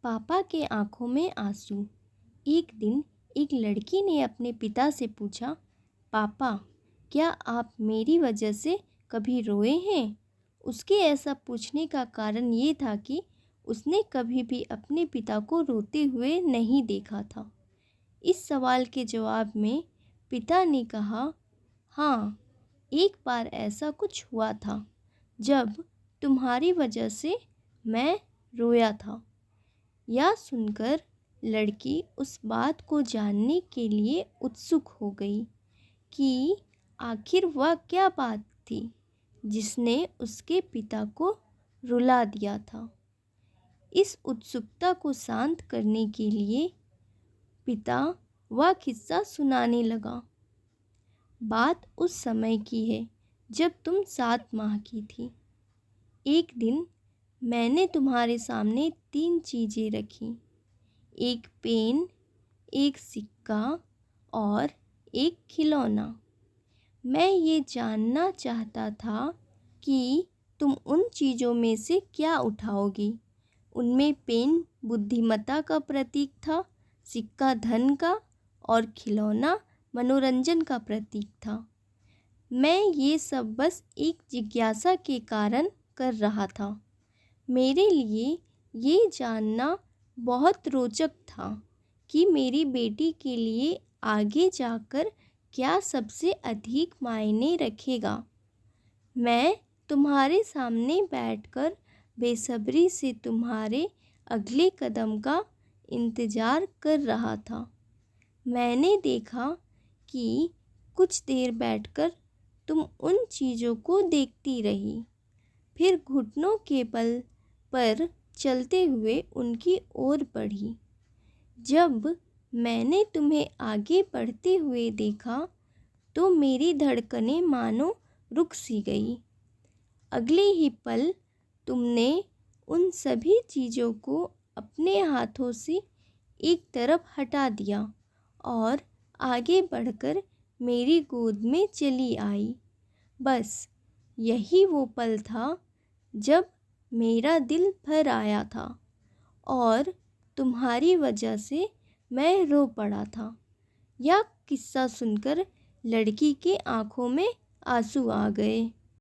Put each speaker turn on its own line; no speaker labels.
पापा के आंखों में आंसू। एक दिन एक लड़की ने अपने पिता से पूछा, पापा, क्या आप मेरी वजह से कभी रोए हैं? उसके ऐसा पूछने का कारण ये था कि उसने कभी भी अपने पिता को रोते हुए नहीं देखा था। इस सवाल के जवाब में पिता ने कहा, हाँ, एक बार ऐसा कुछ हुआ था जब तुम्हारी वजह से मैं रोया था। यह सुनकर लड़की उस बात को जानने के लिए उत्सुक हो गई कि आखिर वह क्या बात थी जिसने उसके पिता को रुला दिया था। इस उत्सुकता को शांत करने के लिए पिता वह किस्सा सुनाने लगा। बात उस समय की है जब तुम 7 माह की थी। एक दिन मैंने तुम्हारे सामने 3 चीज़ें रखी, एक पेन, एक सिक्का और एक खिलौना। मैं ये जानना चाहता था कि तुम उन चीज़ों में से क्या उठाओगी। उनमें पेन बुद्धिमत्ता का प्रतीक था, सिक्का धन का और खिलौना मनोरंजन का प्रतीक था। मैं ये सब बस एक जिज्ञासा के कारण कर रहा था। मेरे लिए ये जानना बहुत रोचक था कि मेरी बेटी के लिए आगे जाकर क्या सबसे अधिक मायने रखेगा। मैं तुम्हारे सामने बैठकर बेसब्री से तुम्हारे अगले कदम का इंतज़ार कर रहा था। मैंने देखा कि कुछ देर बैठकर तुम उन चीज़ों को देखती रही, फिर घुटनों के बल पर चलते हुए उनकी ओर बढ़ी। जब मैंने तुम्हें आगे बढ़ते हुए देखा तो मेरी धड़कनें मानो रुक सी गई। अगले ही पल तुमने उन सभी चीज़ों को अपने हाथों से एक तरफ हटा दिया और आगे बढ़कर मेरी गोद में चली आई। बस यही वो पल था जब मेरा दिल भर आया था और तुम्हारी वजह से मैं रो पड़ा था। यह किस्सा सुनकर लड़की के आंखों में आंसू आ गए।